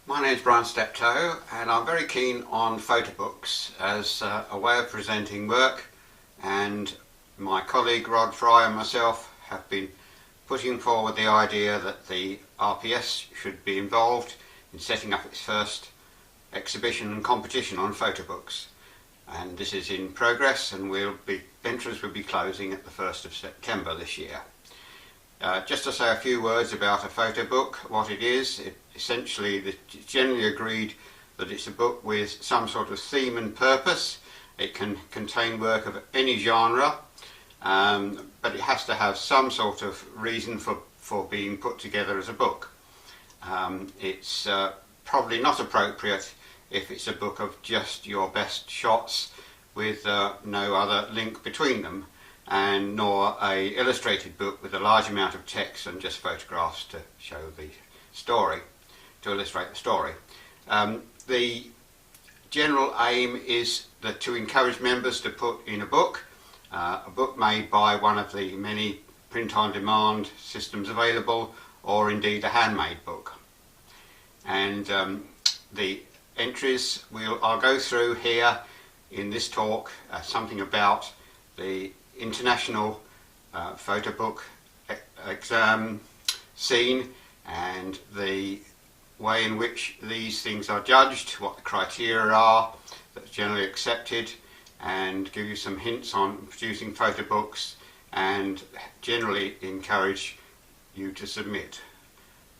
My name is Brian Steptoe, and I'm very keen on photobooks as a way of presenting work, and my colleague Rod Fry and myself have been putting forward the idea that the RPS should be involved in setting up its first exhibition and competition on photobooks. And this is in progress, and entries will be closing at the 1st of September this year. Just to say a few words about a photo book, what it is. Essentially, it's generally agreed that it's a book with some sort of theme and purpose. It can contain work of any genre, but it has to have some sort of reason for being put together as a book. It's probably not appropriate if it's a book of just your best shots with no other link between them, and nor a illustrated book with a large amount of text and just photographs to show the story, to illustrate the story. The general aim is to encourage members to put in a book made by one of the many print-on-demand systems available, or indeed a handmade book. And the entries I'll go through here in this talk, something about the international photo book exam scene and the way in which these things are judged, what the criteria are that's generally accepted, and give you some hints on producing photo books, and generally encourage you to submit.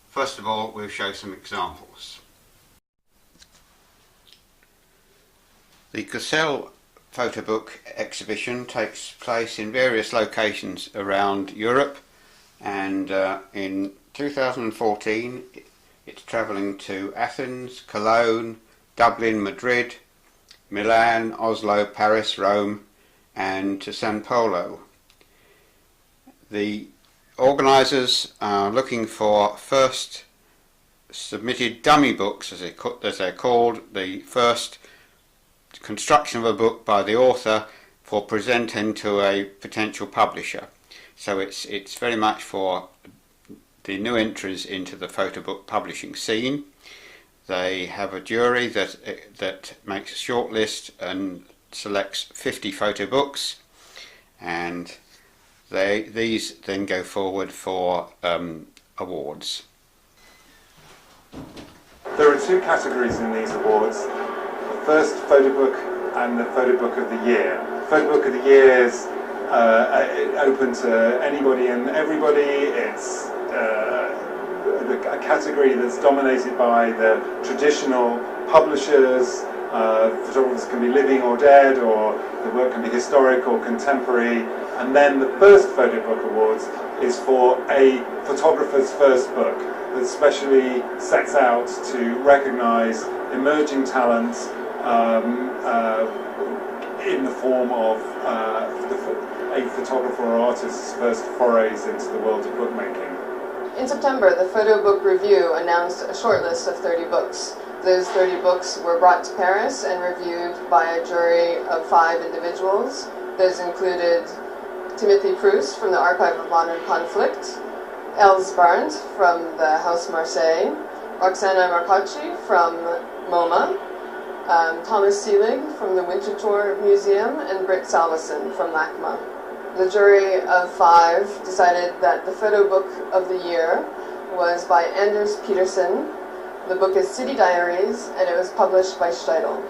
First of all, we'll show some examples. The Cassell photo book exhibition takes place in various locations around Europe, and in 2014 it's travelling to Athens, Cologne, Dublin, Madrid, Milan, Oslo, Paris, Rome, and to Sao Paulo. The organisers are looking for first submitted dummy books, as they're called, the first construction of a book by the author for presenting to a potential publisher. So it's very much for the new entries into the photo book publishing scene. They have a jury that makes a short list and selects 50 photo books, and these then go forward for awards. There are two categories in these awards. First, photo book and the photo book of the year. Photo book of the year is open to anybody and everybody. It's a category that's dominated by the traditional publishers. Photographers can be living or dead, or the work can be historic or contemporary. And then the first photo book awards is for a photographer's first book that specially sets out to recognise emerging talents in the form of a photographer or artist's first forays into the world of bookmaking. In September, the Photobook Review announced a shortlist of 30 books. Those 30 books were brought to Paris and reviewed by a jury of 5 individuals. Those included Timothy Proust from the Archive of Modern Conflict, Els Barnes from the House Marseille, Roxana Marcacci from MoMA, Thomas Seelig from the Winterthur Museum, and Britt Salveson from LACMA. The jury of 5 decided that the photo book of the year was by Anders Petersen. The book is City Diaries, and it was published by Steidl.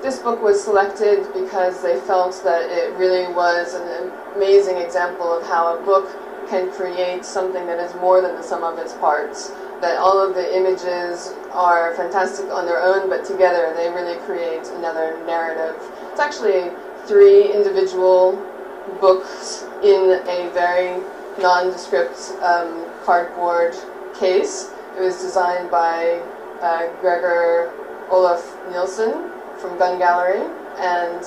This book was selected because they felt that it really was an amazing example of how a book can create something that is more than the sum of its parts. That all of the images are fantastic on their own, but together they really create another narrative. It's actually 3 individual books in a very nondescript cardboard case. It was designed by Gregor Olaf Nielsen from Gun Gallery, and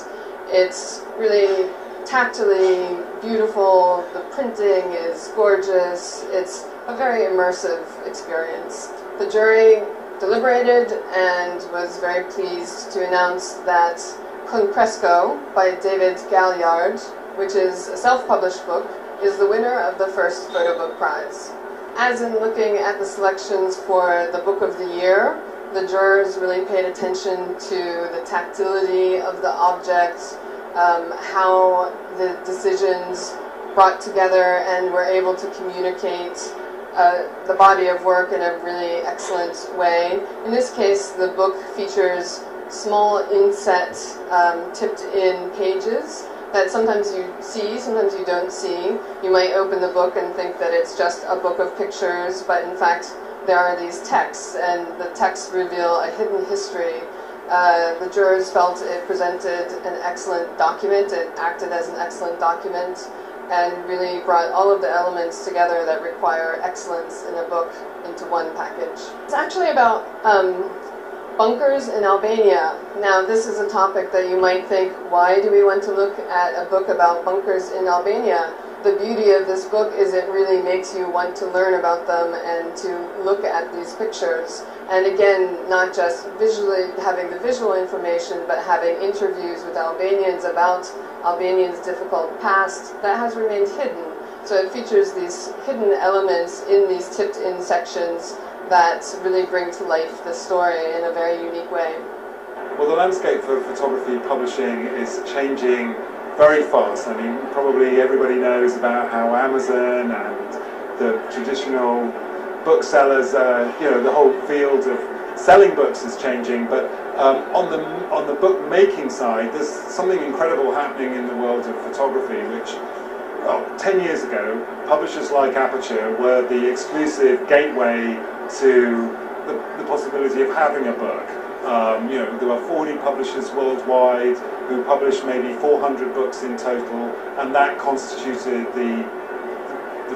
it's really tactily beautiful. The printing is gorgeous. It's a very immersive experience. The jury deliberated and was very pleased to announce that Con Cresco by David Galliard, which is a self-published book, is the winner of the first photo book prize. As in looking at the selections for the book of the year, The jurors really paid attention to the tactility of the objects, how the decisions brought together and were able to communicate the body of work in a really excellent way. In this case, the book features small inset tipped in pages that sometimes you see, sometimes you don't see. You might open the book and think that it's just a book of pictures, but in fact there are these texts, and the texts reveal a hidden history. The jurors felt it presented an excellent document, it acted as an excellent document, and really brought all of the elements together that require excellence in a book into one package. It's actually about bunkers in Albania. Now, this is a topic that you might think, why do we want to look at a book about bunkers in Albania? The beauty of this book is it really makes you want to learn about them and to look at these pictures. And again, not just visually having the visual information, but having interviews with Albanians about Albanians' difficult past that has remained hidden. So it features these hidden elements in these tipped-in sections that really bring to life the story in a very unique way. Well, the landscape for photography publishing is changing very fast. I mean, probably everybody knows about how Amazon and the traditional booksellers, the whole field of selling books is changing, but on the book making side, there's something incredible happening in the world of photography, which 10 years ago, publishers like Aperture were the exclusive gateway to the possibility of having a book. There were 40 publishers worldwide who published maybe 400 books in total, and that constituted the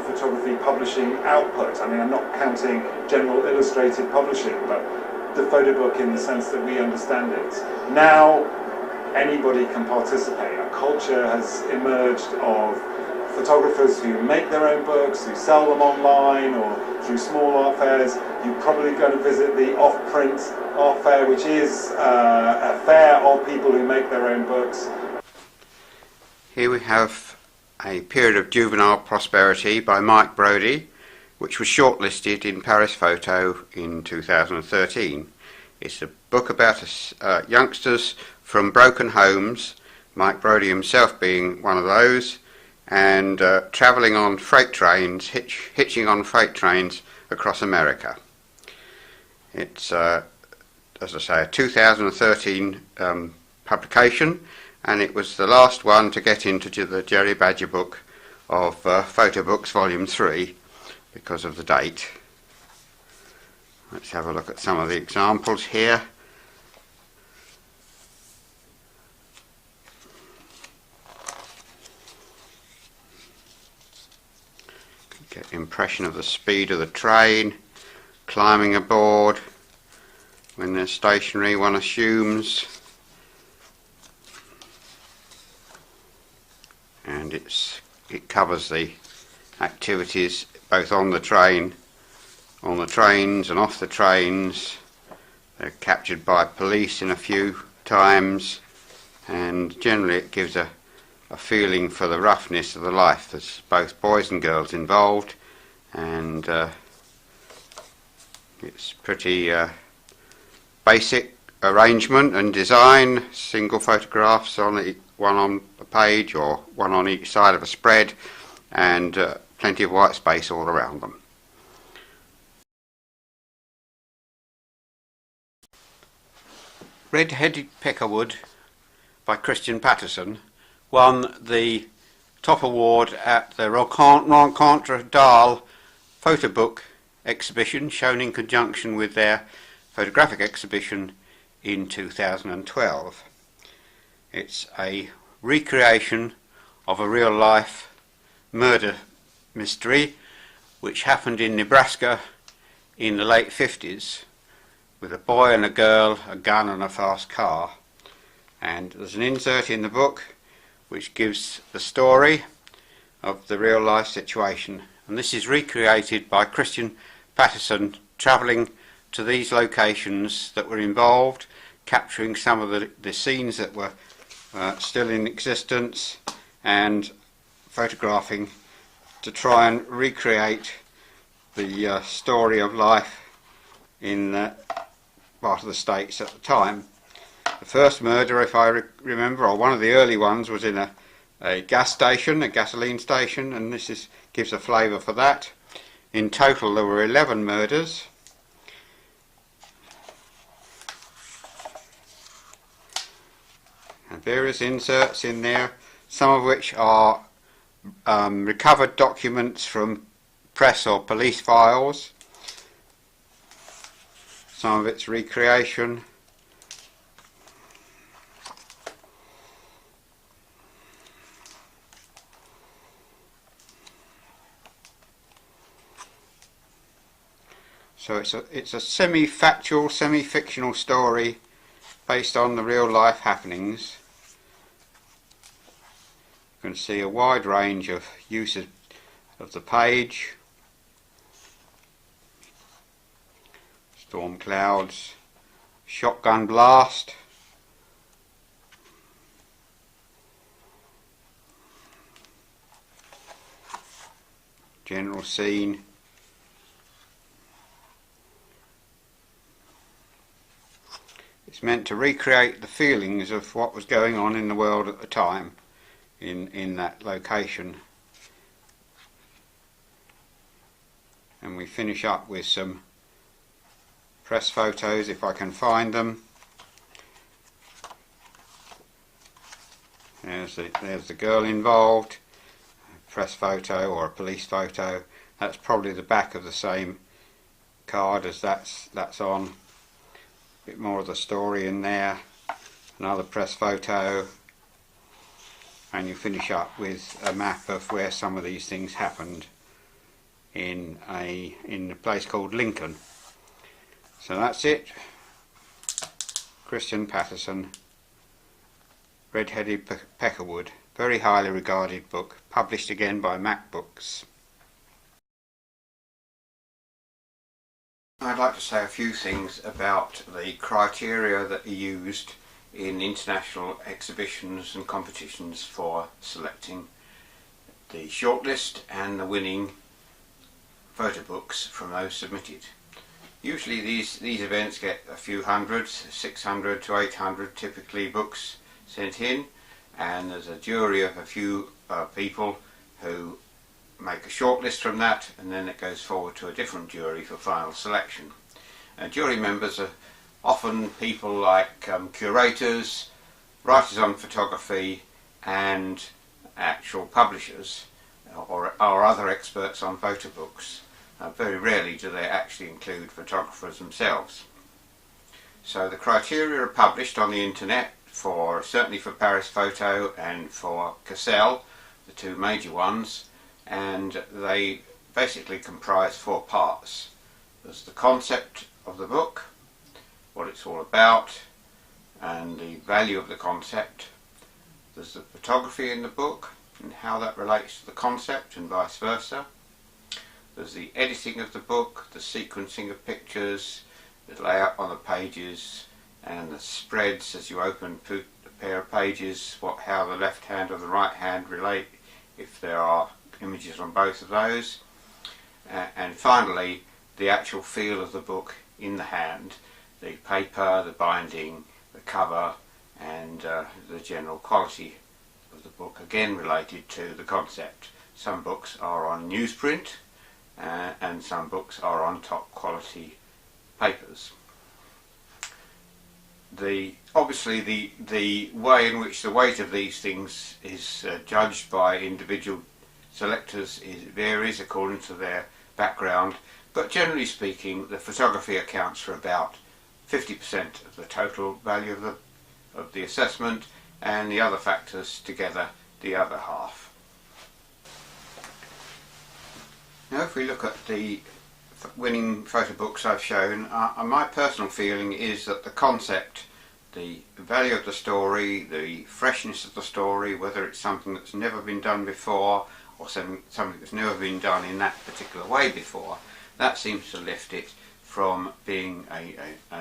photography publishing output. I mean, I'm not counting general illustrated publishing, but the photo book in the sense that we understand it. Now, anybody can participate. A culture has emerged of photographers who make their own books, who sell them online or through small art fairs. You're probably going to visit the off-print art fair, which is a fair of people who make their own books. Here we have a period of juvenile prosperity by Mike Brodie, which was shortlisted in Paris Photo in 2013. It's a book about youngsters from broken homes, Mike Brodie himself being one of those, and travelling on freight trains, hitching on freight trains across America. It's, as I say, a 2013 publication, and it was the last one to get into the Jerry Badger book of Photo Books Volume 3 because of the date. Let's have a look at some of the examples here. Get impression of the speed of the train, climbing aboard when they're stationary, one assumes, and it covers the activities both on the train, on the trains and off the trains. They're captured by police in a few times, and generally it gives a feeling for the roughness of the life. There's both boys and girls involved, and it's pretty basic arrangement and design, single photographs, one on a page or one on each side of a spread, and plenty of white space all around them. Red-Headed Peckerwood by Christian Patterson won the top award at the Rencontre d'Arles photo book exhibition, shown in conjunction with their photographic exhibition in 2012. It's a recreation of a real-life murder mystery which happened in Nebraska in the late 50s, with a boy and a girl, a gun and a fast car. And there's an insert in the book which gives the story of the real life situation, and this is recreated by Christian Patterson travelling to these locations that were involved, capturing some of the scenes that were still in existence, and photographing to try and recreate the story of life in part of the States at the time. The first murder, if I remember, or one of the early ones, was in a gas station, a gasoline station, and this gives a flavour for that. In total there were 11 murders. And various inserts in there, some of which are recovered documents from press or police files. Some of it's recreation. So it's a semi-factual, semi-fictional story based on the real life happenings. You can see a wide range of uses of the page. Storm clouds, shotgun blast, general scene. It's meant to recreate the feelings of what was going on in the world at the time in that location. And we finish up with some press photos if I can find them. There's the girl involved, a press photo or a police photo. That's probably the back of the same card as that's on. A bit more of the story in there. Another press photo, and you finish up with a map of where some of these things happened in a place called Lincoln. So that's it. Christian Patterson, Red-Headed Peckerwood, very highly regarded book, published again by Mac Books. I'd like to say a few things about the criteria that are used in international exhibitions and competitions for selecting the shortlist and the winning photo books from those submitted. Usually these events get a few hundred, 600 to 800 typically books sent in, and there's a jury of a few people who make a shortlist from that, and then it goes forward to a different jury for final selection. Jury members are often people like curators, writers on photography, and actual publishers or other experts on photo books. Very rarely do they actually include photographers themselves. So the criteria are published on the internet, certainly for Paris Photo and for Cassell, the two major ones, and they basically comprise 4 parts. There's the concept of the book, what it's all about, and the value of the concept. There's the photography in the book and how that relates to the concept and vice versa. There's the editing of the book, the sequencing of pictures, the layout on the pages, and the spreads as you open a pair of pages, how the left hand or the right hand relate, if there are images on both of those. And finally, the actual feel of the book in the hand, the paper, the binding, the cover, and the general quality of the book, again related to the concept. Some books are on newsprint, and some books are on top quality papers. Obviously the way in which the weight of these things is judged by individual selectors varies according to their background, but generally speaking the photography accounts for about 50% of the total value of the assessment, and the other factors together the other half. Now if we look at the winning photo books I've shown, my personal feeling is that the concept, the value of the story, the freshness of the story, whether it's something that's never been done before or something that's never been done in that particular way before, that seems to lift it from being a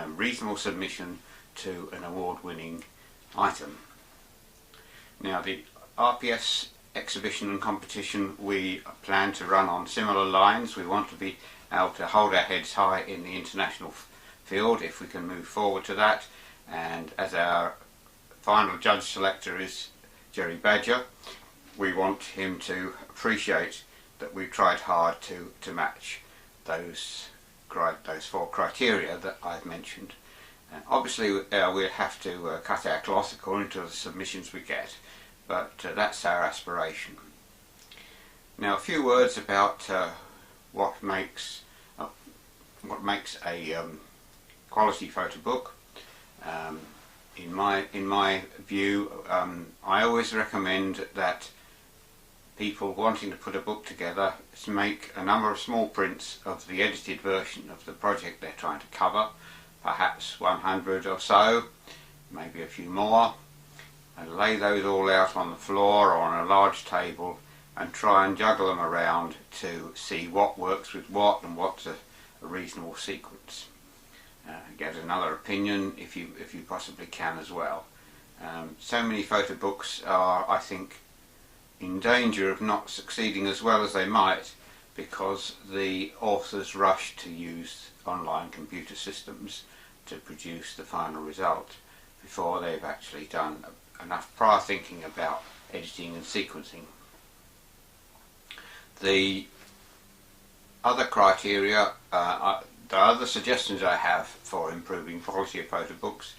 reasonable submission to an award-winning item. Now the RPS exhibition and competition we plan to run on similar lines. We want to be able to hold our heads high in the international field if we can move forward to that. And as our final judge selector is Jerry Badger, we want him to appreciate that we've tried hard to match those 4 criteria that I've mentioned. Obviously we'll have to cut our cloth according to the submissions we get, but that's our aspiration. Now a few words about what makes a quality photo book. In my view, I always recommend that people wanting to put a book together make a number of small prints of the edited version of the project they're trying to cover, perhaps 100 or so, maybe a few more, and lay those all out on the floor or on a large table and try and juggle them around to see what works with what and what's a reasonable sequence. Get another opinion if you possibly can as well. So many photo books are, I think, in danger of not succeeding as well as they might because the authors rush to use online computer systems to produce the final result before they've actually done enough prior thinking about editing and sequencing. The other criteria, the other suggestions I have for improving quality of photo books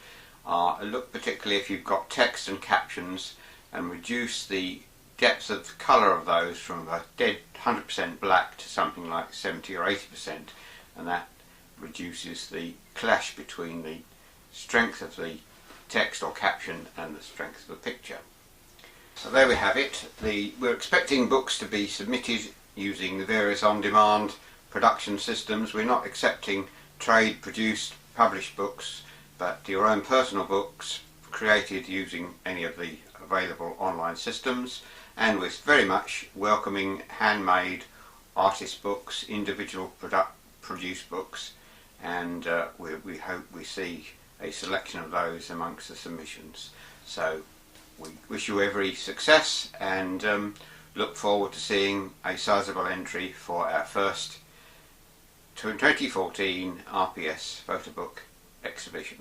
are look particularly if you've got text and captions and reduce the depth of colour of those from a dead 100% black to something like 70 or 80%, and that reduces the clash between the strength of the text or caption and the strength of the picture. So there we have it. We're expecting books to be submitted using the various on-demand production systems. We're not accepting trade-produced published books, but your own personal books created using any of the available online systems, and we're very much welcoming handmade artist books, individual produced books, and we hope we see a selection of those amongst the submissions. So we wish you every success and look forward to seeing a sizable entry for our first 2014 RPS Photobook exhibition.